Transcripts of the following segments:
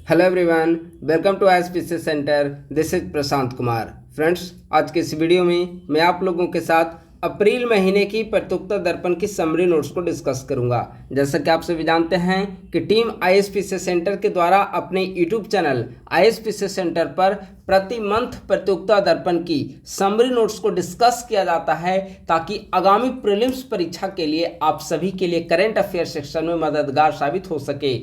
Hello everyone, welcome to ISPC centre. This is Prashant Kumar. Friends, आज के इस वीडियो में मैं आप लोगों के साथ अप्रैल महीने की प्रतियोगिता दर्पण की समरी नोट्स को डिस्कस करूंगा। जैसा कि आप सभी जानते हैं कि टीम आईएसपीसी सेंटर के द्वारा अपने यूट्यूब चैनल आईएसपीसी सेंटर पर प्रति मंथ प्रतियोगिता दर्पण की समरी नोट्स को डिस्कस किया जाता है, ताकि आगामी प्रीलिम्स परीक्षा के लिए आप सभी के लिए करेंट अफेयर सेक्शन में मददगार साबित हो सके।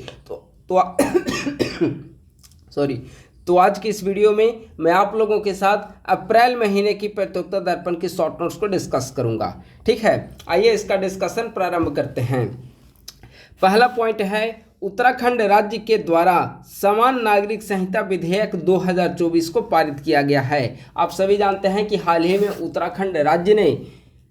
तो आज की इस वीडियो में मैं आप लोगों के साथ अप्रैल महीने की प्रतियोगिता दर्पण की शॉर्ट नोट्स को डिस्कस करूंगा। ठीक है, आइए इसका डिस्कशन प्रारंभ करते हैं। पहला पॉइंट है, उत्तराखंड राज्य के द्वारा समान नागरिक संहिता विधेयक 2024 को पारित किया गया है। आप सभी जानते हैं कि हाल ही में उत्तराखंड राज्य ने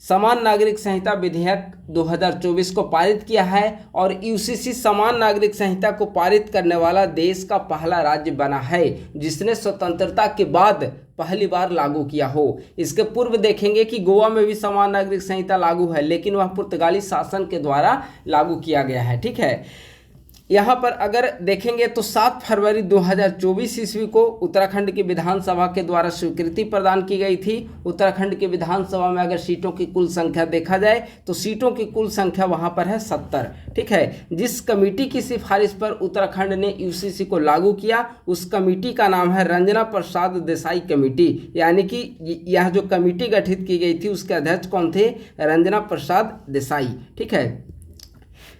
समान नागरिक संहिता विधेयक 2024 को पारित किया है और यूसीसी समान नागरिक संहिता को पारित करने वाला देश का पहला राज्य बना है जिसने स्वतंत्रता के बाद पहली बार लागू किया हो। इसके पूर्व देखेंगे कि गोवा में भी समान नागरिक संहिता लागू है, लेकिन वह पुर्तगाली शासन के द्वारा लागू किया गया है। ठीक है, यहाँ पर अगर देखेंगे तो 7 फरवरी 2024 ईस्वी को उत्तराखंड की विधानसभा के द्वारा स्वीकृति प्रदान की गई थी। उत्तराखंड की विधानसभा में अगर सीटों की कुल संख्या देखा जाए तो सीटों की कुल संख्या वहाँ पर है 70। ठीक है, जिस कमेटी की सिफारिश पर उत्तराखंड ने यूसीसी को लागू किया उस कमेटी का नाम है रंजना प्रसाद देसाई कमेटी। यानी कि यह जो कमेटी गठित की गई थी उसके अध्यक्ष कौन थे? रंजना प्रसाद देसाई। ठीक है,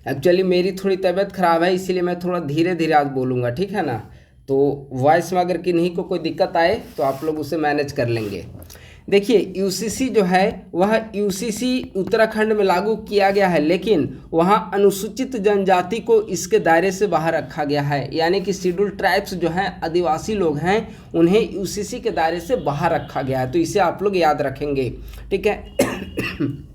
एक्चुअली मेरी थोड़ी तबीयत खराब है, इसीलिए मैं थोड़ा धीरे धीरे आज बोलूँगा। ठीक है ना, तो वॉइस में अगर किन्हीं को कोई दिक्कत आए तो आप लोग उसे मैनेज कर लेंगे। देखिए, यूसीसी जो है वह यूसीसी उत्तराखंड में लागू किया गया है, लेकिन वहाँ अनुसूचित जनजाति को इसके दायरे से बाहर रखा गया है। यानी कि शेड्यूल ट्राइब्स जो हैं, आदिवासी लोग हैं, उन्हें यूसीसी के दायरे से बाहर रखा गया है। तो इसे आप लोग याद रखेंगे। ठीक है,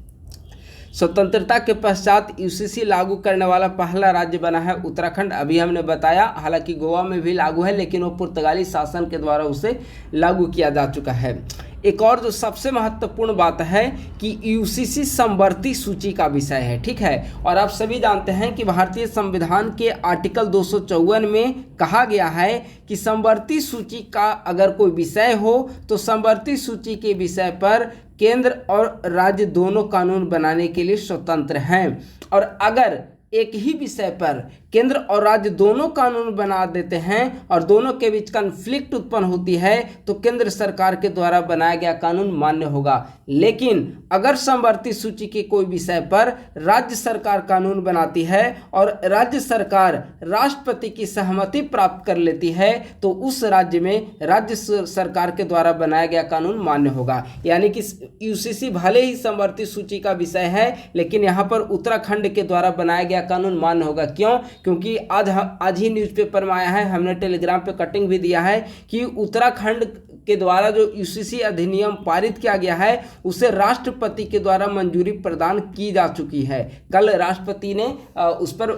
स्वतंत्रता के पश्चात यूसीसी लागू करने वाला पहला राज्य बना है उत्तराखंड। अभी हमने बताया, हालांकि गोवा में भी लागू है, लेकिन वो पुर्तगाली शासन के द्वारा उसे लागू किया जा चुका है। एक और जो सबसे महत्वपूर्ण बात है कि यूसीसी समवर्ती सूची का विषय है। ठीक है, और आप सभी जानते हैं कि भारतीय संविधान के आर्टिकल 254 में कहा गया है कि समवर्ती सूची का अगर कोई विषय हो तो समवर्ती सूची के विषय पर केंद्र और राज्य दोनों कानून बनाने के लिए स्वतंत्र हैं। और अगर एक ही विषय पर केंद्र और राज्य दोनों कानून बना देते हैं और दोनों के बीच कॉन्फ्लिक्ट उत्पन्न होती है तो केंद्र सरकार के द्वारा बनाया गया कानून मान्य होगा। लेकिन अगर समवर्ती सूची के कोई विषय पर राज्य सरकार कानून बनाती है और राज्य सरकार राष्ट्रपति की सहमति प्राप्त कर लेती है तो उस राज्य में राज्य सरकार के द्वारा बनाया गया कानून मान्य होगा। यानी कि यूसीसी भले ही समवर्ती सूची का विषय है, लेकिन यहाँ पर उत्तराखंड के द्वारा बनाया गया कानून मान्य होगा। क्यों? क्योंकि आज ही न्यूज़पेपर में आया है, हमने टेलीग्राम पे कटिंग भी दिया है कि उत्तराखंड के द्वारा जो यूसीसी अधिनियम पारित किया गया है उसे राष्ट्रपति के द्वारा मंजूरी प्रदान की जा चुकी है। कल राष्ट्रपति ने उस पर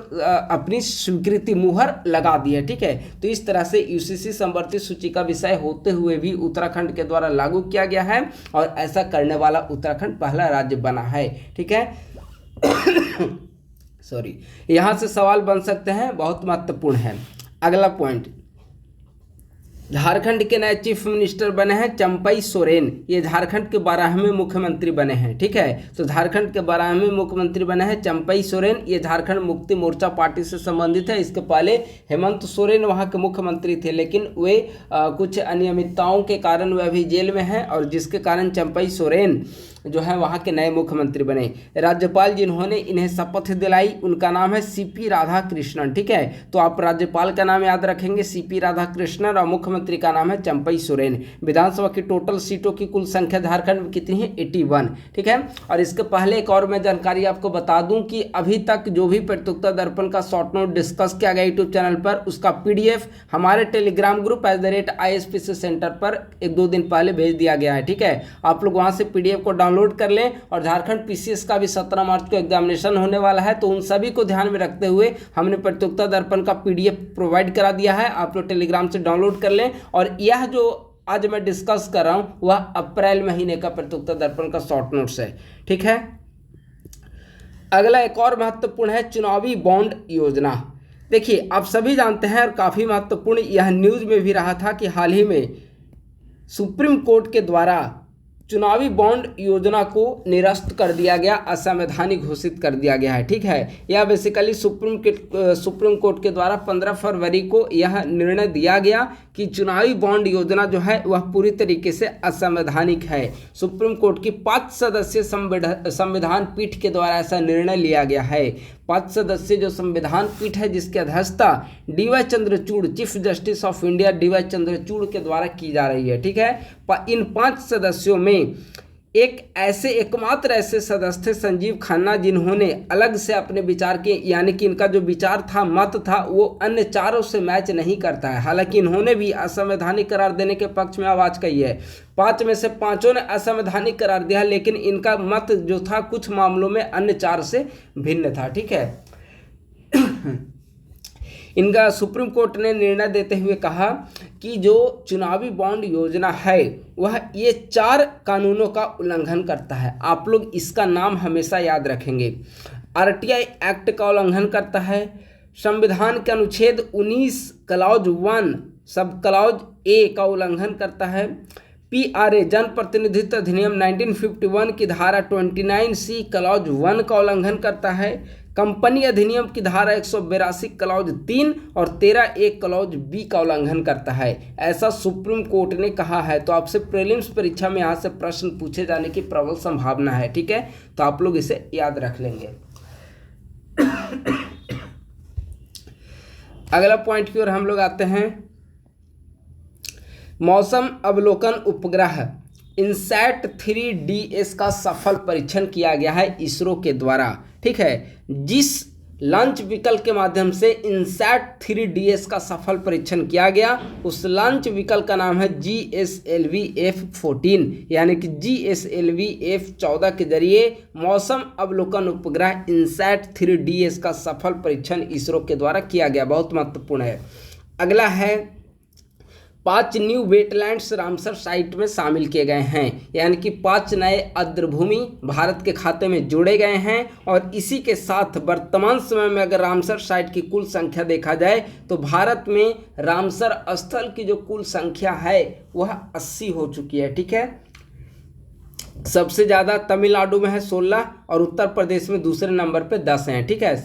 अपनी स्वीकृति मुहर लगा दी है। ठीक है, तो इस तरह से यूसीसी समवर्ती सूची का विषय होते हुए भी उत्तराखंड के द्वारा लागू किया गया है और ऐसा करने वाला उत्तराखंड पहला राज्य बना है। ठीक है, सॉरी, यहाँ से सवाल बन सकते हैं, बहुत महत्वपूर्ण है। अगला पॉइंट, झारखंड के नए चीफ मिनिस्टर बने हैं चंपई सोरेन। ये झारखंड के 12वें मुख्यमंत्री बने हैं। ठीक है, तो झारखंड के 12वें मुख्यमंत्री बने हैं चंपई सोरेन। ये झारखंड मुक्ति मोर्चा पार्टी से संबंधित है। इसके पहले हेमंत सोरेन वहाँ के मुख्यमंत्री थे, लेकिन वे कुछ अनियमितताओं के कारण वे अभी जेल में हैं और जिसके कारण चंपई सोरेन जो है वहाँ के नए मुख्यमंत्री बने। राज्यपाल जिन्होंने इन्हें शपथ दिलाई उनका नाम है सीपी राधाकृष्णन। ठीक है, तो आप राज्यपाल का नाम याद रखेंगे सीपी राधाकृष्णन और मुख्यमंत्री का नाम है चंपई सोरेन। विधानसभा की टोटल सीटों की कुल संख्या झारखंड में कितनी है? 81। ठीक है, और इसके पहले एक और मैं जानकारी आपको बता दूं कि अभी तक जो भी प्रतियोगिता दर्पण का शॉर्ट नोट डिस्कस किया गया यूट्यूब चैनल पर, उसका पीडीएफ हमारे टेलीग्राम ग्रुप @ISPC सेंटर पर 1-2 दिन पहले भेज दिया गया है। ठीक है, आप लोग वहाँ से पीडीएफ को डाउनलोड कर लें। और झारखंड पीसीएस का भी 17 मार्च को एग्जामिनेशन होने वाला है, तो उन सभी को ध्यान में रखते हुए हमने प्रतियोगिता दर्पण का पीडीएफ प्रोवाइड करा दिया है। आप लोग टेलीग्राम से डाउनलोड कर लें। और यह जो आज मैं डिस्कस कर रहा हूँ वह अप्रैल महीने का प्रतियोगिता दर्पण का शॉर्ट नोट्स है। ठीक है, अगला एक और महत्वपूर्ण है चुनावी बॉन्ड योजना। देखिए, आप सभी जानते हैं और काफ़ी महत्वपूर्ण यह न्यूज़ में भी रहा था कि हाल ही में सुप्रीम कोर्ट के द्वारा चुनावी बॉन्ड योजना को निरस्त कर दिया गया, असंवैधानिक घोषित कर दिया गया है। ठीक है, यह बेसिकली सुप्रीम कोर्ट के द्वारा 15 फरवरी को यह निर्णय दिया गया कि चुनावी बॉन्ड योजना जो है वह पूरी तरीके से असंवैधानिक है। सुप्रीम कोर्ट की 5 सदस्यीय संविधान पीठ के द्वारा ऐसा निर्णय लिया गया है। 5 सदस्यीय जो संविधान पीठ है जिसकी अध्यक्षता DY Chandrachud, chief justice of India DY Chandrachud के द्वारा की जा रही है। ठीक है, इन 5 सदस्यों में एकमात्र ऐसे सदस्य थे संजीव खन्ना, जिन्होंने अलग से अपने विचार के, यानी कि इनका जो विचार था, मत था, वो अन्य चारों से मैच नहीं करता है। हालांकि इन्होंने भी असंवैधानिक करार देने के पक्ष में आवाज़ कही है। 5 में से 5 ने असंवैधानिक करार दिया, लेकिन इनका मत जो था कुछ मामलों में अन्य 4 से भिन्न था। ठीक है, इनका सुप्रीम कोर्ट ने निर्णय देते हुए कहा कि जो चुनावी बॉन्ड योजना है वह ये 4 कानूनों का उल्लंघन करता है। आप लोग इसका नाम हमेशा याद रखेंगे। RTI एक्ट का उल्लंघन करता है, संविधान के अनुच्छेद 19 क्लॉज 1 सब क्लॉज A का उल्लंघन करता है, PRA जन प्रतिनिधित्व अधिनियम 1951 की धारा 29C क्लॉज 1 का उल्लंघन करता है, कंपनी अधिनियम की धारा 182 क्लॉज 3 और 13A क्लॉज B का उल्लंघन करता है, ऐसा सुप्रीम कोर्ट ने कहा है। तो आपसे प्रीलिम्स परीक्षा में यहाँ से प्रश्न पूछे जाने की प्रबल संभावना है। ठीक है, तो आप लोग इसे याद रख लेंगे। अगला पॉइंट की ओर हम लोग आते हैं। मौसम अवलोकन उपग्रह इनसैट 3DS का सफल परीक्षण किया गया है इसरो के द्वारा। ठीक है, जिस लॉन्च व्हीकल के माध्यम से इनसैट 3DS का सफल परीक्षण किया गया, उस लॉन्च व्हीकल का नाम है GSLV F14, यानी कि GSLV F14 के जरिए मौसम अवलोकन उपग्रह इनसैट 3DS का सफल परीक्षण इसरो के द्वारा किया गया। बहुत महत्वपूर्ण है। अगला है 5 न्यू वेटलैंड्स रामसर साइट में शामिल किए गए हैं, यानी कि 5 नए आर्द्रभूमि भारत के खाते में जोड़े गए हैं। और इसी के साथ वर्तमान समय में अगर रामसर साइट की कुल संख्या देखा जाए तो भारत में रामसर स्थल की जो कुल संख्या है वह 80 हो चुकी है। ठीक है, सबसे ज़्यादा तमिलनाडु में है 16 और उत्तर प्रदेश में दूसरे नंबर पे 10 हैं। ठीक है,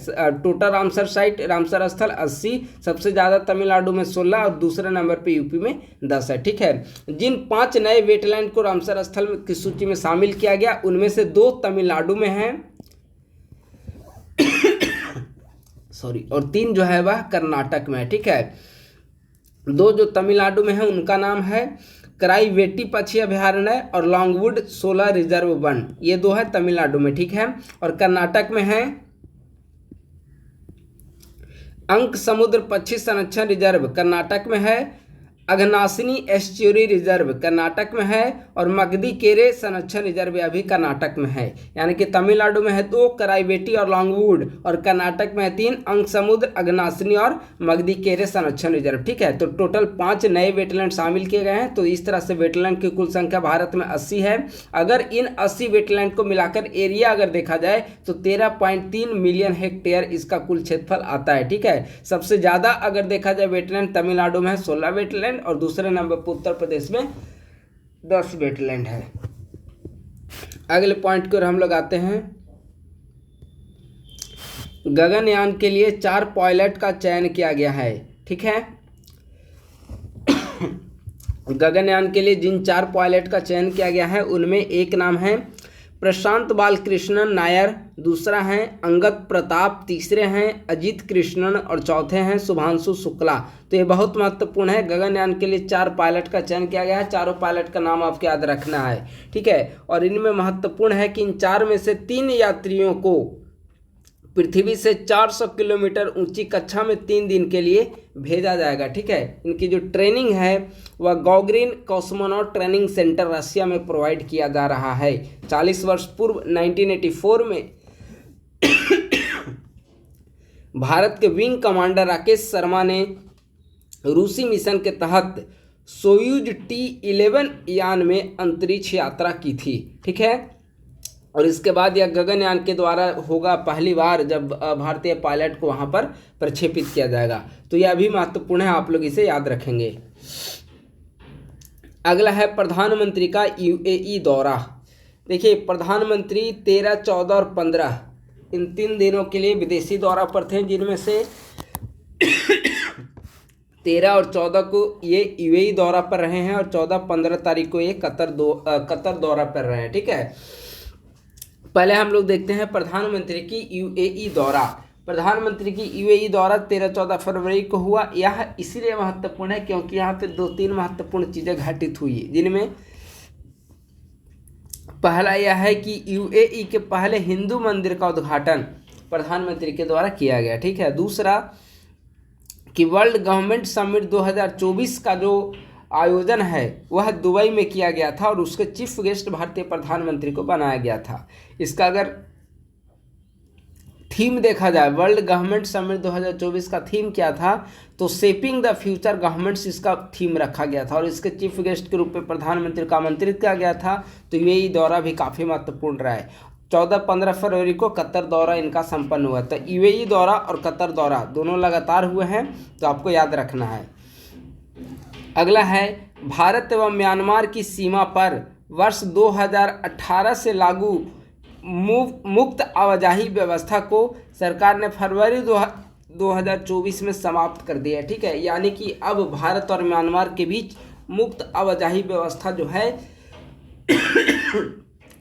टोटल रामसर साइट, रामसर स्थल 80, सबसे ज़्यादा तमिलनाडु में 16 और दूसरे नंबर पे यूपी में 10 है। ठीक है, जिन 5 नए वेटलैंड को रामसर स्थल की सूची में शामिल किया गया उनमें से 2 तमिलनाडु में हैं और 3 जो है वह कर्नाटक में है। ठीक है, 2 जो तमिलनाडु में है उनका नाम है कराईवेटी पक्षी अभयारण्य और लॉन्गवुड 16 रिजर्व वन, ये 2 है तमिलनाडु में। ठीक है, और कर्नाटक में है अंक समुद्र पक्षी संरक्षण रिजर्व, कर्नाटक में है अघनासिनी एस्च्यूरी रिजर्व, कर्नाटक में है और मगदी केरे संरक्षण रिजर्व अभी कर्नाटक में है। यानी कि तमिलनाडु में है 2 कराईवेटी और लॉन्गवुड, और कर्नाटक में है 3 अंक समुद्र, अघनासिनी और मगदी केरे संरक्षण रिजर्व। ठीक है, तो टोटल 5 नए वेटलैंड शामिल किए गए हैं। तो इस तरह से वेटलैंड की कुल संख्या भारत में 80 है। अगर इन 80 वेटलैंड को मिलाकर एरिया अगर देखा जाए तो 13.3 मिलियन हेक्टेयर इसका कुल क्षेत्रफल आता है। ठीक है, सबसे ज़्यादा अगर देखा जाए वेटलैंड तमिलनाडु में है 16 वेटलैंड और दूसरे नंबर पर उत्तर प्रदेश में 10 वेटलैंड है। अगले पॉइंट की ओर हम लोग आते हैं। गगनयान के लिए 4 पायलट का चयन किया गया है। ठीक है, गगनयान के लिए जिन 4 पायलट का चयन किया गया है उनमें एक नाम है प्रशांत बालकृष्णन नायर, दूसरा है अंगद प्रताप, तीसरे हैं अजीत कृष्णन और चौथे हैं शुभांशु शुक्ला। तो ये बहुत महत्वपूर्ण है। गगनयान के लिए 4 पायलट का चयन किया गया है। चारों पायलट का नाम आपको याद रखना है। ठीक है, और इनमें महत्वपूर्ण है कि इन 4 में से 3 यात्रियों को पृथ्वी से 400 किलोमीटर ऊंची कक्षा में 3 दिन के लिए भेजा जाएगा। ठीक है, इनकी जो ट्रेनिंग है वह गॉगरिन कॉस्मोनॉट ट्रेनिंग सेंटर रशिया में प्रोवाइड किया जा रहा है। 40 वर्ष पूर्व 1984 में भारत के विंग कमांडर राकेश शर्मा ने रूसी मिशन के तहत सोयूज T11 यान में अंतरिक्ष यात्रा की थी। ठीक है, और इसके बाद यह गगनयान के द्वारा होगा पहली बार जब भारतीय पायलट को वहाँ पर प्रक्षेपित किया जाएगा। तो यह भी महत्वपूर्ण है, आप लोग इसे याद रखेंगे। अगला है प्रधानमंत्री का यूएई दौरा। देखिए प्रधानमंत्री 13, 14 और 15 इन 3 दिनों के लिए विदेशी दौरा पर थे, जिनमें से 13 और 14 को ये यूएई दौरा पर रहे हैं और 14-15 तारीख को ये कतर दौरा पर रहे हैं। ठीक है, पहले हम लोग देखते हैं प्रधानमंत्री की यूएई दौरा। प्रधानमंत्री की यूएई दौरा 13-14 फरवरी को हुआ। यह इसीलिए महत्वपूर्ण है क्योंकि यहाँ पे 2-3 महत्वपूर्ण चीज़ें घटित हुई, जिनमें पहला यह है कि यूएई के पहले हिंदू मंदिर का उद्घाटन प्रधानमंत्री के द्वारा किया गया। ठीक है, दूसरा कि वर्ल्ड गवर्नमेंट समिट 2024 का जो आयोजन है वह दुबई में किया गया था और उसके चीफ गेस्ट भारतीय प्रधानमंत्री को बनाया गया था। इसका अगर थीम देखा जाए, वर्ल्ड गवर्नमेंट समिट 2024 का थीम क्या था, तो शेपिंग द फ्यूचर गवर्नमेंट्स इसका थीम रखा गया था और इसके चीफ गेस्ट के रूप में प्रधानमंत्री को आमंत्रित किया गया था। तो ये दौरा भी काफ़ी महत्वपूर्ण रहा है। 14-15 फरवरी को कतर दौरा इनका संपन्न हुआ। तो यूएई दौरा और कतर दौरा दोनों लगातार हुए हैं, तो आपको याद रखना है। अगला है भारत एवं म्यांमार की सीमा पर वर्ष 2018 से लागू मुक्त आवाजाही व्यवस्था को सरकार ने फरवरी 2024 में समाप्त कर दिया है। ठीक है, यानी कि अब भारत और म्यांमार के बीच मुक्त आवाजाही व्यवस्था जो है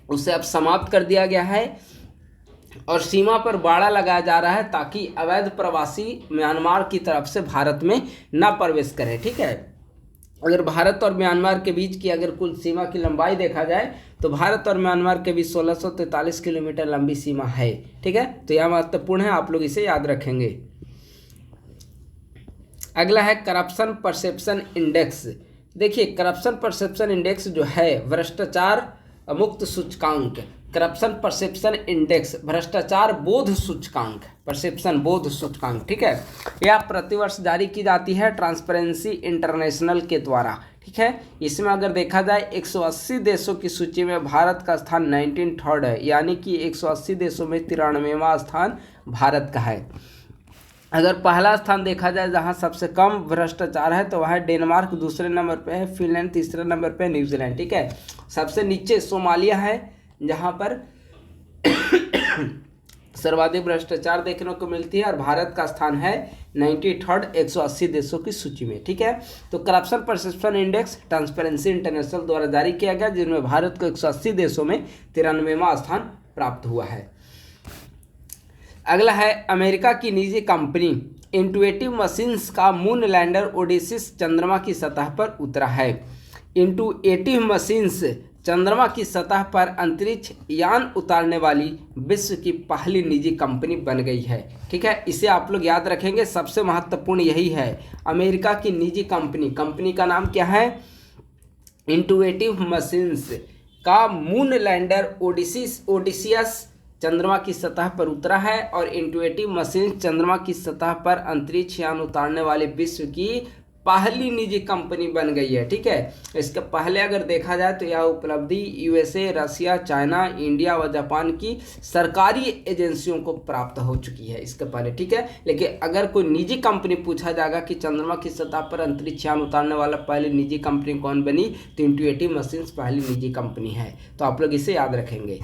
उसे अब समाप्त कर दिया गया है और सीमा पर बाड़ा लगाया जा रहा है ताकि अवैध प्रवासी म्यांमार की तरफ से भारत में न प्रवेश करें। ठीक है, अगर भारत और म्यांमार के बीच की अगर कुल सीमा की लंबाई देखा जाए तो भारत और म्यांमार के बीच 1643 किलोमीटर लंबी सीमा है। ठीक है, तो यह महत्वपूर्ण है, आप लोग इसे याद रखेंगे। अगला है करप्शन परसेप्शन इंडेक्स। देखिए करप्शन परसेप्शन इंडेक्स जो है भ्रष्टाचार मुक्त सूचकांक, करप्शन परसेप्शन इंडेक्स भ्रष्टाचार बोध सूचकांक, परसेप्शन बोध सूचकांक। ठीक है, यह प्रतिवर्ष जारी की जाती है ट्रांसपेरेंसी इंटरनेशनल के द्वारा। ठीक है, इसमें अगर देखा जाए 180 देशों की सूची में भारत का स्थान 19 है, यानी कि 180 देशों में 93वां स्थान भारत का है। अगर पहला स्थान देखा जाए जहां सबसे कम भ्रष्टाचार है तो वह है डेनमार्क, दूसरे नंबर पे है फिनलैंड, तीसरे नंबर पे न्यूजीलैंड। ठीक है, सबसे नीचे सोमालिया है जहां पर सर्वाधिक भ्रष्टाचार देखने को मिलती है और भारत का स्थान है 93 180 देशों की सूची में। ठीक है, तो corruption perception index transparency international द्वारा जारी किया गया, जिनमें भारत को 180 देशों में 93वां स्थान प्राप्त हुआ है। अगला है अमेरिका की निजी कंपनी इंटुएटिव मशीन्स का मून लैंडर ओडिसिस चंद्रमा की सतह पर उतरा है। इंटुएटिव मशीन्स चंद्रमा की सतह पर अंतरिक्ष यान उतारने वाली विश्व की पहली निजी कंपनी बन गई है। ठीक है, इसे आप लोग याद रखेंगे, सबसे महत्वपूर्ण यही है। अमेरिका की निजी कंपनी का नाम क्या है? इंटुएटिव मशीन्स का मून लैंडर ओडिसियस चंद्रमा की सतह पर उतरा है और इंटुएटिव मशीन चंद्रमा की सतह पर अंतरिक्ष यान उतारने वाले विश्व की पहली निजी कंपनी बन गई है। ठीक है, इसके पहले अगर देखा जाए तो यह उपलब्धि यूएसए, रशिया, चाइना, इंडिया व जापान की सरकारी एजेंसियों को प्राप्त हो चुकी है इसके पहले। ठीक है, लेकिन अगर कोई निजी कंपनी पूछा जाएगा कि चंद्रमा की सतह पर अंतरिक्ष यान उतारने वाला पहली निजी कंपनी कौन बनी, तो इंटुएटिव मशीन्स पहली निजी कंपनी है। तो आप लोग इसे याद रखेंगे।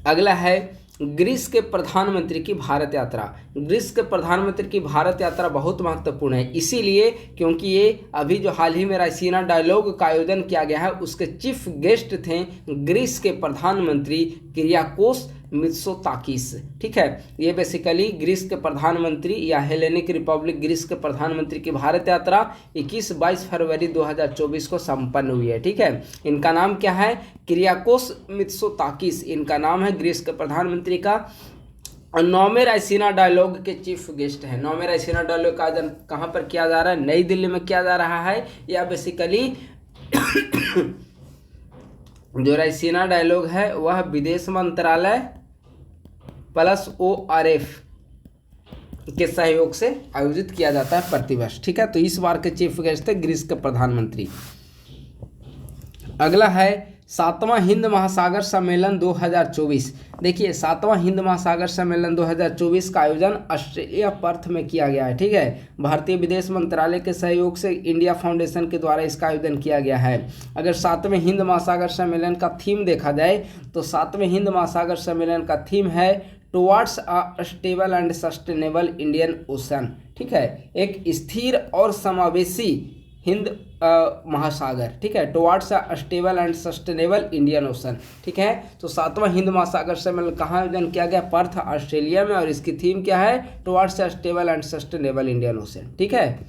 अगला है ग्रीस के प्रधानमंत्री की भारत यात्रा। ग्रीस के प्रधानमंत्री की भारत यात्रा बहुत महत्वपूर्ण है, इसीलिए क्योंकि ये अभी जो हाल ही में रायसीना डायलॉग का आयोजन किया गया है उसके चीफ गेस्ट थे ग्रीस के प्रधानमंत्री किरियाकोस मित्सोताकिस। ठीक है, ये बेसिकली ग्रीस के प्रधानमंत्री या हेलेनिक रिपब्लिक ग्रीस के प्रधानमंत्री की भारत यात्रा 21-22 फरवरी 2024 को संपन्न हुई है। ठीक है, इनका नाम क्या है? किरियाकोस मित्सोताकिस इनका नाम है ग्रीस के प्रधानमंत्री का। और 9वें रायसीना डायलॉग के चीफ गेस्ट हैं। 9वें रायसीना डायलॉग का आयोजन कहाँ पर किया जा रहा है? नई दिल्ली में किया जा रहा है। या बेसिकली जो रायसीना डायलॉग है वह विदेश मंत्रालय प्लस ORF के सहयोग से आयोजित किया जाता है प्रतिवर्ष। ठीक है, तो इस बार के चीफ गेस्ट थे ग्रीस के प्रधानमंत्री। अगला है सातवां हिंद महासागर सम्मेलन 2024। देखिए, सातवां हिंद महासागर सम्मेलन 2024 का आयोजन ऑस्ट्रेलिया पर्थ में किया गया है। ठीक है, भारतीय विदेश मंत्रालय के सहयोग से इंडिया फाउंडेशन के द्वारा इसका आयोजन किया गया है। अगर सातवें हिंद महासागर सम्मेलन का थीम देखा जाए तो सातवें हिंद महासागर सम्मेलन का थीम है towards a stable and sustainable Indian ocean. ठीक है, एक स्थिर और समावेशी हिंद महासागर। ठीक है, towards a stable and sustainable Indian ocean. ठीक है, तो सातवां हिंद महासागर सम्मेलन कहाँ आयोजन किया गया? पर्थ, ऑस्ट्रेलिया में, और इसकी थीम क्या है? Towards a stable and sustainable Indian ocean. ठीक है,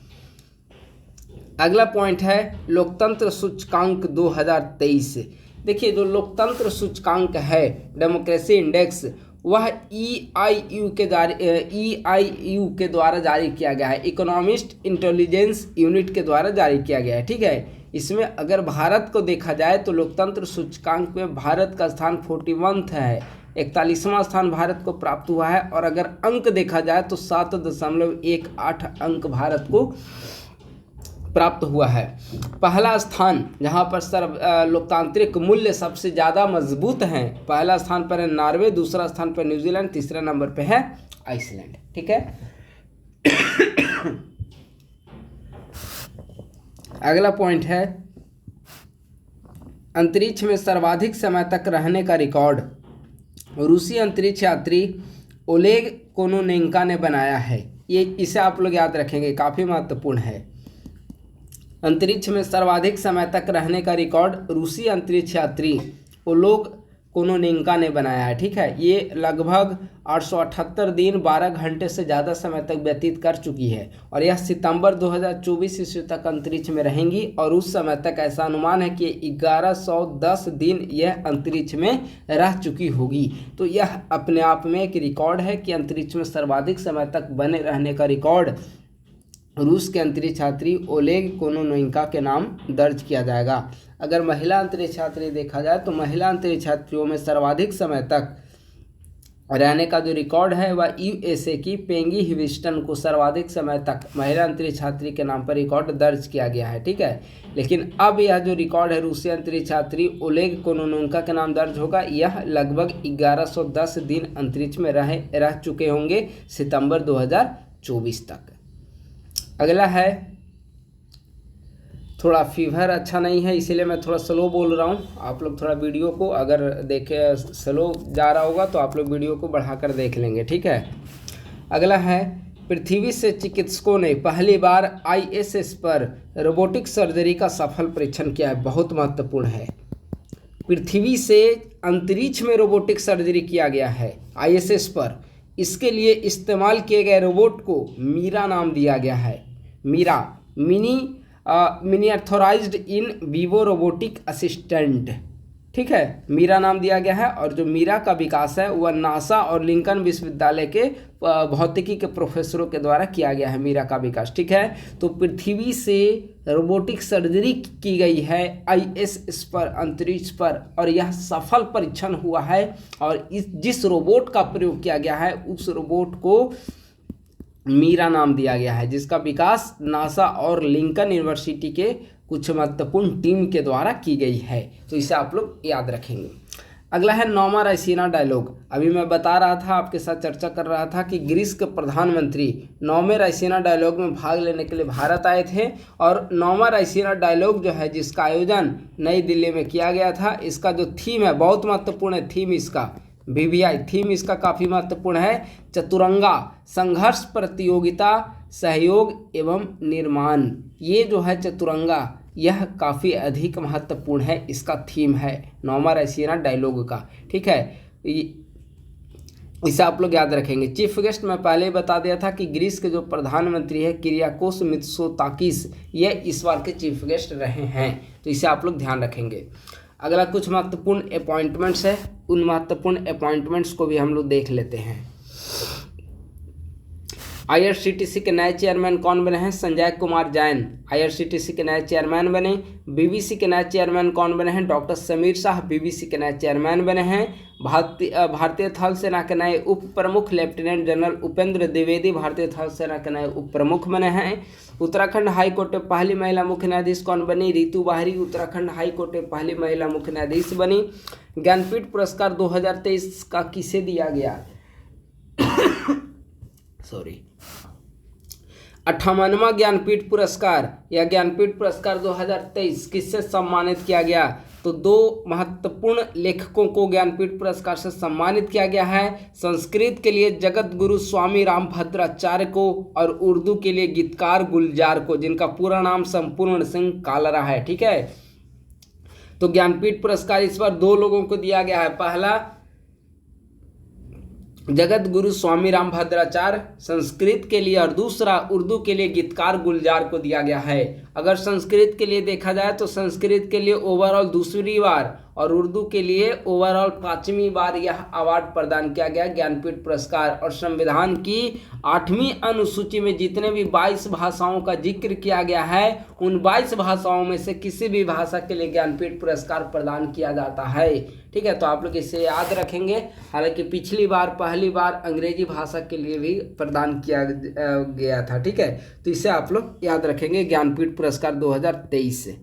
अगला पॉइंट है लोकतंत्र सूचकांक 2023। देखिए, जो लोकतंत्र सूचकांक है, डेमोक्रेसी इंडेक्स, वह EIU के द्वारा जारी किया गया है, इकोनॉमिस्ट इंटेलिजेंस यूनिट के द्वारा जारी किया गया है। ठीक है, इसमें अगर भारत को देखा जाए तो लोकतंत्र सूचकांक में भारत का स्थान 41 है, 41वां स्थान भारत को प्राप्त हुआ है। और अगर अंक देखा जाए तो 7.18 अंक भारत को प्राप्त हुआ है। पहला स्थान जहां पर लोकतांत्रिक मूल्य सबसे ज़्यादा मजबूत हैं, पहला स्थान पर है नॉर्वे, दूसरा स्थान पर न्यूजीलैंड, तीसरा नंबर पे है आइसलैंड। ठीक है, अगला पॉइंट है अंतरिक्ष में सर्वाधिक समय तक रहने का रिकॉर्ड रूसी अंतरिक्ष यात्री ओलेग कोनोनेंको ने बनाया है। ये इसे आप लोग याद रखेंगे, काफ़ी महत्वपूर्ण है। अंतरिक्ष में सर्वाधिक समय तक रहने का रिकॉर्ड रूसी अंतरिक्ष यात्री ओलेग कोनोनेंको ने बनाया है। ठीक है, ये लगभग 878 दिन 12 घंटे से ज़्यादा समय तक व्यतीत कर चुकी है और यह सितंबर 2024 ईस्वी तक अंतरिक्ष में रहेंगी। और उस समय तक ऐसा अनुमान है कि 1110 दिन यह अंतरिक्ष में रह चुकी होगी। तो यह अपने आप में एक रिकॉर्ड है कि अंतरिक्ष में सर्वाधिक समय तक बने रहने का रिकॉर्ड रूस के अंतरिक्ष यात्री ओलेग कोनोनेंको के नाम दर्ज किया जाएगा। अगर महिला अंतरिक्ष यात्री देखा जाए तो महिला अंतरिक्ष यात्रियों में सर्वाधिक समय तक रहने का जो रिकॉर्ड है वह USA की पेंगी ह्यूस्टन को सर्वाधिक समय तक महिला अंतरिक्ष यात्री के नाम पर रिकॉर्ड दर्ज किया गया है। ठीक है, लेकिन अब यह जो रिकॉर्ड है रूसी अंतरिक्ष यात्री ओलेग कोनोनेंको के नाम दर्ज होगा। यह लगभग 1110 दिन अंतरिक्ष में रह चुके होंगे सितंबर 2024 तक। अगला है, थोड़ा फीवर अच्छा नहीं है इसीलिए मैं थोड़ा स्लो बोल रहा हूँ। आप लोग थोड़ा वीडियो को अगर देखे स्लो जा रहा होगा तो आप लोग वीडियो को बढ़ाकर देख लेंगे। ठीक है, अगला है पृथ्वी से चिकित्सकों ने पहली बार ISS पर रोबोटिक सर्जरी का सफल परीक्षण किया है। बहुत महत्वपूर्ण है, पृथ्वी से अंतरिक्ष में रोबोटिक सर्जरी किया गया है ISS पर। इसके लिए इस्तेमाल किए गए रोबोट को मीरा नाम दिया गया है। MIRA miniaturised in vivo robotic assistant. ठीक है, मीरा नाम दिया गया है। और जो मीरा का विकास है वह नासा और लिंकन विश्वविद्यालय के भौतिकी के प्रोफेसरों के द्वारा किया गया है, मीरा का विकास। ठीक है, तो पृथ्वी से रोबोटिक सर्जरी की गई है ISS पर, अंतरिक्ष पर, और यह सफल परीक्षण हुआ है। और जिस रोबोट का प्रयोग किया गया है उस रोबोट को मीरा नाम दिया गया है, जिसका विकास नासा और लिंकन यूनिवर्सिटी के कुछ महत्वपूर्ण टीम के द्वारा की गई है। तो इसे आप लोग याद रखेंगे। अगला है नौमा रायसीना डायलॉग। अभी मैं बता रहा था, आपके साथ चर्चा कर रहा था कि ग्रीस के प्रधानमंत्री नौमे रायसीना डायलॉग में भाग लेने के लिए भारत आए थे। और नौमा रायसीना डायलॉग जो है, जिसका आयोजन नई दिल्ली में किया गया था, इसका जो थीम है बहुत महत्वपूर्ण है। थीम इसका VVI थीम इसका काफ़ी महत्वपूर्ण है, चतुरंगा, संघर्ष, प्रतियोगिता, सहयोग एवं निर्माण। ये जो है चतुरंगा, यह काफ़ी अधिक महत्वपूर्ण है, इसका थीम है नौमा रायसीना डायलॉग का। ठीक है, इसे आप लोग याद रखेंगे। चीफ गेस्ट मैं पहले ही बता दिया था कि ग्रीस के जो प्रधानमंत्री है किरियाकोस मित्सोताकिस, ये इस बार के चीफ गेस्ट रहे हैं। तो इसे आप लोग ध्यान रखेंगे। अगला कुछ महत्वपूर्ण अपॉइंटमेंट्स है, उन महत्वपूर्ण अपॉइंटमेंट्स को भी हम लोग देख लेते हैं। IRCTC के नए चेयरमैन कौन बने हैं? संजय कुमार जैन IRCTC के नए चेयरमैन बने। BBC के नए चेयरमैन कौन बने हैं? डॉक्टर समीर शाह BBC के नए चेयरमैन बने हैं। भारतीय थल सेना के नए उप प्रमुख लेफ्टिनेंट जनरल उपेंद्र द्विवेदी भारतीय थल सेना के नए उप प्रमुख बने हैं। उत्तराखंड हाई कोर्ट में पहली महिला मुख्य न्यायाधीश कौन बनी? रितु बाहरी उत्तराखंड हाई कोर्ट में पहली महिला मुख्य न्यायाधीश बनी। ज्ञानपीठ पुरस्कार 2023 का किसे दिया गया? सॉरी, 58वां ज्ञानपीठ पुरस्कार या ज्ञानपीठ पुरस्कार 2023 किससे सम्मानित किया गया? तो दो महत्वपूर्ण लेखकों को ज्ञानपीठ पुरस्कार से सम्मानित किया गया है। संस्कृत के लिए जगत गुरु स्वामी रामभद्राचार्य को और उर्दू के लिए गीतकार गुलजार को, जिनका पूरा नाम संपूर्ण सिंह कालरा है। ठीक है, तो ज्ञानपीठ पुरस्कार इस बार दो लोगों को दिया गया है। पहला जगत गुरु स्वामी रामभद्राचार्य संस्कृत के लिए और दूसरा उर्दू के लिए गीतकार गुलजार को दिया गया है। अगर संस्कृत के लिए देखा जाए तो संस्कृत के लिए ओवरऑल दूसरी बार और उर्दू के लिए ओवरऑल 5वीं बार यह अवार्ड प्रदान किया गया ज्ञानपीठ पुरस्कार। और संविधान की 8वीं अनुसूची में जितने भी 22 भाषाओं का जिक्र किया गया है उन 22 भाषाओं में से किसी भी भाषा के लिए ज्ञानपीठ पुरस्कार प्रदान किया जाता है। ठीक है, तो आप लोग इसे याद रखेंगे। हालांकि पिछली बार पहली बार अंग्रेजी भाषा के लिए भी प्रदान किया गया था। ठीक है, तो इसे आप लोग याद रखेंगे ज्ञानपीठ पुरस्कार 2023 से।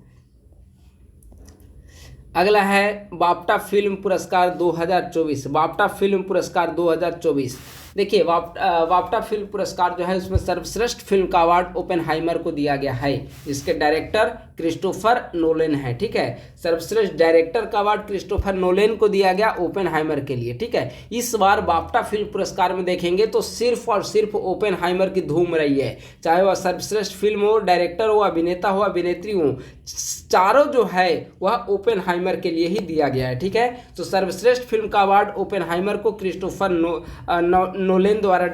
अगला है बाफ्टा फिल्म पुरस्कार 2024। बाफ्टा फिल्म पुरस्कार 2024, देखिए बाफ्टा फिल्म पुरस्कार जो है उसमें सर्वश्रेष्ठ फिल्म का अवार्ड ओपेनहाइमर को दिया गया है। इसके डायरेक्टर क्रिस्टोफर नोलन है। ठीक है, सर्वश्रेष्ठ डायरेक्टर का अवार्ड क्रिस्टोफर नोलन को दिया गया ओपेनहाइमर के लिए। ठीक है, इस बार बाफ्टा फिल्म पुरस्कार में देखेंगे तो सिर्फ और सिर्फ ओपेनहाइमर की धूम रही है। चाहे वह सर्वश्रेष्ठ फिल्म हो, डायरेक्टर हो, अभिनेता हो, अभिनेत्री हो, चारों जो है वह ओपेनहाइमर के लिए ही दिया गया है। ठीक है, तो सर्वश्रेष्ठ फिल्म का अवार्ड ओपेनहाइमर को क्रिस्टोफर नोलन द्वारा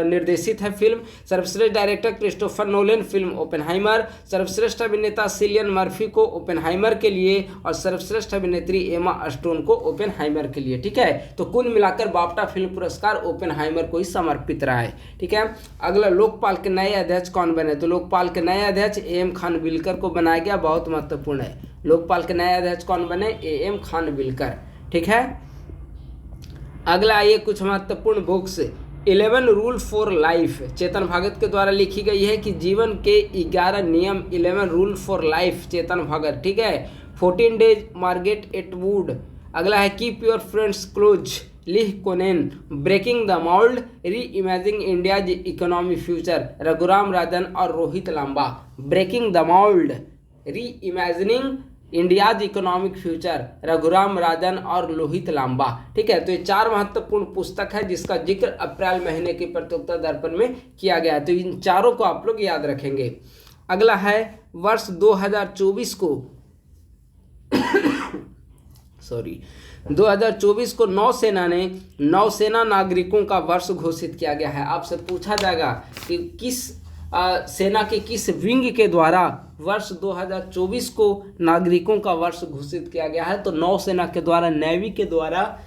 निर्देशित है फिल्म। सर्वश्रेष्ठ director Christopher Nolan, film Oppenheimer. सर्वश्रेष्ठ अभिनेता सिलियन मर्फी को ओपेनहाइमर के लिए और सर्वश्रेष्ठ अभिनेत्री एमा स्टोन को ओपेनहाइमर के लिए। ठीक है, तो कुल मिलाकर बाफ्टा फिल्म पुरस्कार ओपेनहाइमर को ही समर्पित रहा है। ठीक है, अगला लोकपाल के नए अध्यक्ष कौन बने? तो लोकपाल के नए अध्यक्ष AM खानविलकर को बनाया गया। बहुत महत्वपूर्ण है, लोकपाल के नए अध्यक्ष कौन बने? AM खानविलकर। ठीक है, अगला आइए कुछ महत्वपूर्ण books. 11 rule for life Chetan Bhagat के द्वारा लिखी गई है कि जीवन के 11 नियम, 11 rule for life, Chetan Bhagat. ठीक है, 14 डेज, मार्गरेट एटवुड। अगला है कीप योर फ्रेंड्स क्लोज, लिह कोनेन। Breaking the mould, reimagining India's economy future, Raghuram Rajan और Rohit Lamba. Breaking the mould, reimagining India's economic future, Raghuram Rajan और लोहित लांबा। ठीक है, तो ये 4 महत्वपूर्ण पुस्तक है जिसका जिक्र अप्रैल महीने की प्रतियोगिता दर्पण में किया गया है। तो इन चारों को आप लोग याद रखेंगे। अगला है वर्ष 2024 को 2024 को नौसेना नागरिकों का वर्ष घोषित किया गया है। आपसे पूछा जाएगा कि किस सेना के किस विंग के द्वारा वर्ष 2024 को नागरिकों का वर्ष घोषित किया गया है? तो नौसेना के द्वारा, नेवी के द्वारा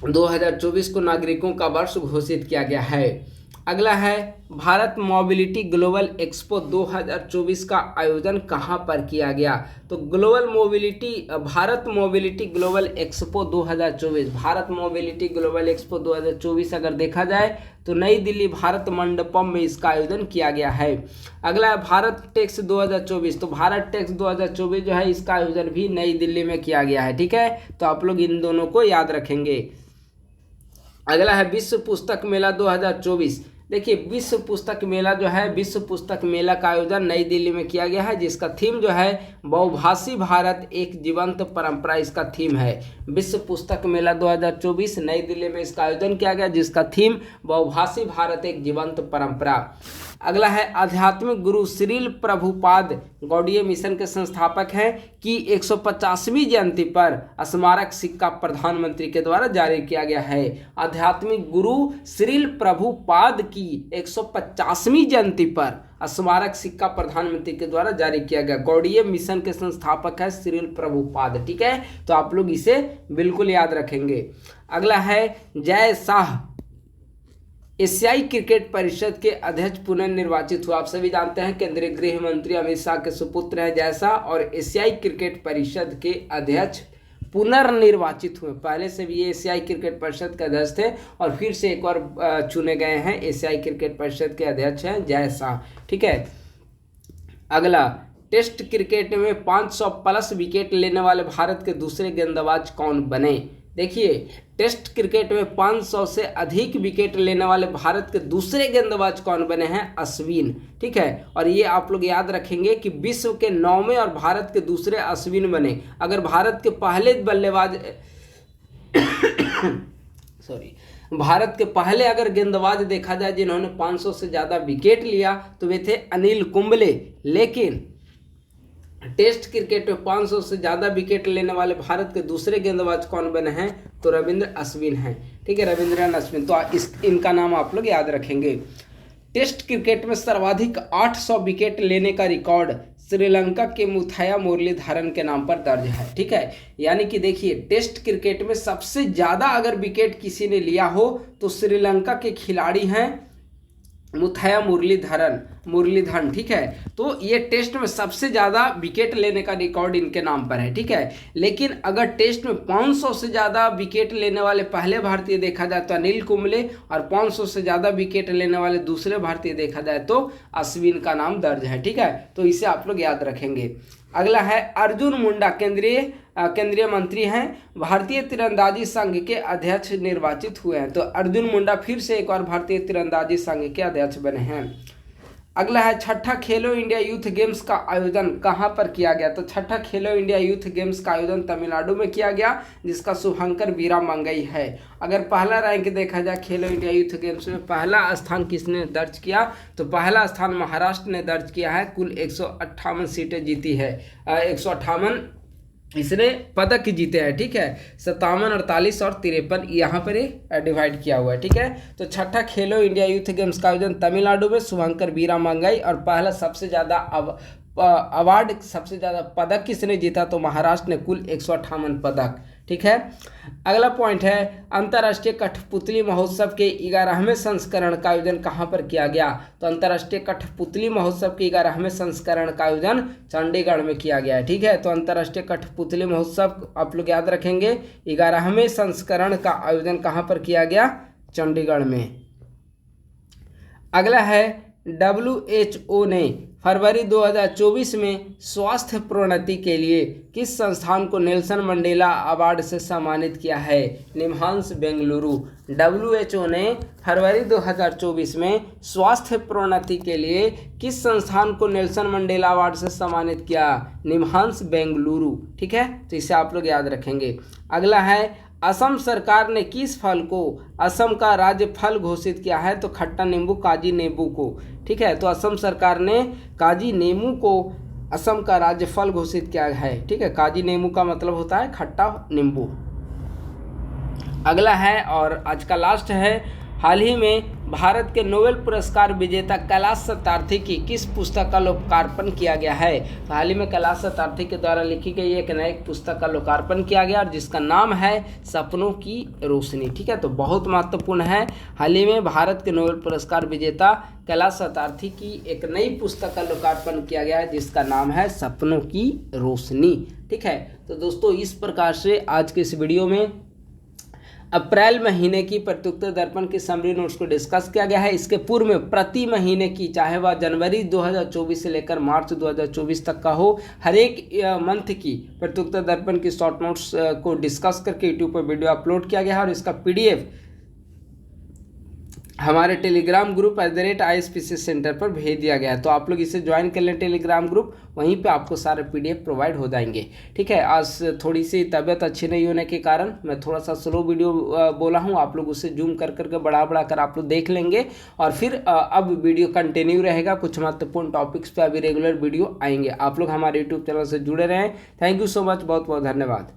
2024 को नागरिकों का वर्ष घोषित किया गया है। अगला है भारत मोबिलिटी ग्लोबल एक्सपो 2024 का आयोजन कहाँ पर किया गया? तो Bharat mobility global expo 2024, Bharat mobility global expo 2024 अगर देखा जाए तो नई दिल्ली भारत मंडपम में इसका आयोजन किया गया है। अगला है भारत टेक्स 2024। तो भारत टेक्स 2024 जो है इसका आयोजन भी नई दिल्ली में किया गया है। ठीक है, तो आप लोग इन दोनों को याद रखेंगे। अगला है विश्व पुस्तक मेला 2024। देखिए विश्व पुस्तक मेला जो है, विश्व पुस्तक मेला का आयोजन नई दिल्ली में किया गया है जिसका थीम जो है बहुभाषी भारत एक जीवंत परंपरा, इसका थीम है। विश्व पुस्तक मेला 2024 नई दिल्ली में इसका आयोजन किया गया जिसका थीम बहुभाषी भारत एक जीवंत परंपरा। अगला है आध्यात्मिक गुरु श्रील प्रभुपाद गौड़ीय मिशन के संस्थापक हैं कि 150वीं जयंती पर स्मारक सिक्का प्रधानमंत्री के द्वारा जारी किया गया है। आध्यात्मिक गुरु श्रील प्रभुपाद की 150वीं जयंती पर स्मारक सिक्का प्रधानमंत्री के द्वारा जारी किया गया। गौड़ीय मिशन के संस्थापक है श्रील प्रभुपाद। ठीक है, तो आप लोग इसे बिल्कुल याद रखेंगे। अगला है जय शाह एशियाई क्रिकेट परिषद के अध्यक्ष पुनर्निर्वाचित हुआ। आप सभी जानते हैं केंद्रीय गृह मंत्री अमित शाह के सुपुत्र हैं जय शाह और एशियाई क्रिकेट परिषद के अध्यक्ष पुनर्निर्वाचित हुए। पहले से भी ये एशियाई क्रिकेट परिषद के अध्यक्ष थे और फिर से एक बार चुने गए हैं, एशियाई क्रिकेट परिषद के अध्यक्ष हैं जय शाह। ठीक है, अगला, टेस्ट क्रिकेट में 500 प्लस विकेट लेने वाले भारत के दूसरे गेंदबाज कौन बने। देखिए, टेस्ट क्रिकेट में 500 से अधिक विकेट लेने वाले भारत के दूसरे गेंदबाज कौन बने हैं, अश्विन। ठीक है, और ये आप लोग याद रखेंगे कि विश्व के 9वें और भारत के दूसरे अश्विन बने। अगर भारत के पहले बल्लेबाज भारत के पहले अगर गेंदबाज देखा जाए जिन्होंने 500 से ज़्यादा विकेट लिया तो वे थे अनिल कुंबले। लेकिन टेस्ट क्रिकेट में 500 से ज़्यादा विकेट लेने वाले भारत के दूसरे गेंदबाज कौन बने हैं, तो रविंद्र अश्विन हैं। ठीक है, रविंद्रन अश्विन, तो इनका नाम आप लोग याद रखेंगे। टेस्ट क्रिकेट में सर्वाधिक 800 विकेट लेने का रिकॉर्ड श्रीलंका के मुथैया मुरलीधरन के नाम पर दर्ज है। ठीक है, यानी कि देखिए, टेस्ट क्रिकेट में सबसे ज़्यादा अगर विकेट किसी ने लिया हो तो श्रीलंका के खिलाड़ी हैं मुथैया मुरलीधरन। ठीक है, तो ये टेस्ट में सबसे ज़्यादा विकेट लेने का रिकॉर्ड इनके नाम पर है। ठीक है, लेकिन अगर टेस्ट में 500 से ज़्यादा विकेट लेने वाले पहले भारतीय देखा जाए तो अनिल कुंबले, और 500 से ज़्यादा विकेट लेने वाले दूसरे भारतीय देखा जाए तो अश्विन का नाम दर्ज है। ठीक है, तो इसे आप लोग याद रखेंगे। अगला है अर्जुन मुंडा, केंद्रीय मंत्री हैं, भारतीय तीरंदाजी संघ के अध्यक्ष निर्वाचित हुए हैं। तो अर्जुन मुंडा फिर से एक और भारतीय तीरंदाजी संघ के अध्यक्ष बने हैं। अगला है छठा खेलो इंडिया यूथ गेम्स का आयोजन कहाँ पर किया गया। तो छठा खेलो इंडिया यूथ गेम्स का आयोजन तमिलनाडु में किया गया, जिसका शुभंकर वीरामंगई है। अगर पहला रैंक देखा जाए खेलो इंडिया यूथ गेम्स में, पहला स्थान किसने दर्ज किया, तो पहला स्थान महाराष्ट्र ने दर्ज किया है। कुल 158 सीटें जीती है, 158 इसने पदक जीते हैं। ठीक है, 57, 48 और 53 यहाँ पर डिवाइड किया हुआ है। ठीक है, तो छठा खेलो इंडिया यूथ गेम्स का आयोजन तमिलनाडु में शुभंकर वीरामंगई, और पहला सबसे ज़्यादा अवार्ड, सबसे ज़्यादा पदक किसने जीता, तो महाराष्ट्र ने, कुल 158 पदक। ठीक है, अगला पॉइंट है अंतर्राष्ट्रीय कठपुतली महोत्सव के 11वें संस्करण का आयोजन कहाँ पर किया गया। तो अंतर्राष्ट्रीय कठपुतली महोत्सव के 11वें संस्करण का आयोजन चंडीगढ़ में किया गया है। ठीक है, तो अंतर्राष्ट्रीय कठपुतली महोत्सव आप लोग याद रखेंगे, 11वें संस्करण का आयोजन कहाँ पर किया गया, चंडीगढ़ में। अगला है WHO ने फरवरी 2024 में स्वास्थ्य प्रोन्नति के लिए किस संस्थान को नेल्सन मंडेला अवार्ड से सम्मानित किया है, निम्हांस बेंगलुरु। WHO ने फरवरी 2024 में स्वास्थ्य प्रोन्नति के लिए किस संस्थान को नेल्सन मंडेला अवार्ड से सम्मानित किया, निम्हांस बेंगलुरु। ठीक है, तो इसे आप लोग याद रखेंगे। अगला है असम सरकार ने किस फल को असम का राज्य फल घोषित किया है, तो खट्टा नींबू, काजी नींबू को। ठीक है, तो असम सरकार ने काजी नींबू को असम का राज्य फल घोषित किया है। ठीक है, काजी नींबू का मतलब होता है खट्टा नींबू। अगला है और आज का लास्ट है, हाल ही में भारत के नोबेल पुरस्कार विजेता कैलाश सत्यार्थी की किस पुस्तक का लोकार्पण किया गया है। तो हाल ही में कैलाश सत्यार्थी के द्वारा लिखी गई एक नई पुस्तक का लोकार्पण किया गया, और जिसका नाम है सपनों की रोशनी। ठीक है, तो बहुत महत्वपूर्ण है। हाल ही में भारत के नोबेल पुरस्कार विजेता कैलाश सत्यार्थी की एक नई पुस्तक का लोकार्पण किया गया है, जिसका नाम है सपनों की रोशनी। ठीक है, तो दोस्तों इस प्रकार से आज के इस वीडियो में अप्रैल महीने की प्रत्युत्तर दर्पण की समरी नोट्स को डिस्कस किया गया है। इसके पूर्व में प्रति महीने की, चाहे वह जनवरी 2024 से लेकर मार्च 2024 तक का हो, हर एक मंथ की प्रत्युत्तर दर्पण की शॉर्ट नोट्स को डिस्कस करके यूट्यूब पर वीडियो अपलोड किया गया है, और इसका PDF हमारे टेलीग्राम ग्रुप @ISPC सेंटर पर भेज दिया गया है। तो आप लोग इसे ज्वाइन कर लें टेलीग्राम ग्रुप, वहीं पे आपको सारे PDF प्रोवाइड हो जाएंगे। ठीक है, आज थोड़ी सी तबीयत अच्छी नहीं होने के कारण मैं थोड़ा सा स्लो वीडियो बोला हूँ, आप लोग उसे जूम कर करके बढ़ा कर आप लोग देख लेंगे, और फिर अब वीडियो कंटिन्यू रहेगा। कुछ महत्वपूर्ण टॉपिक्स पे अभी रेगुलर वीडियो आएंगे। आप लोग हमारे यूट्यूब चैनल से जुड़े रहें। थैंक यू सो मच, बहुत बहुत धन्यवाद।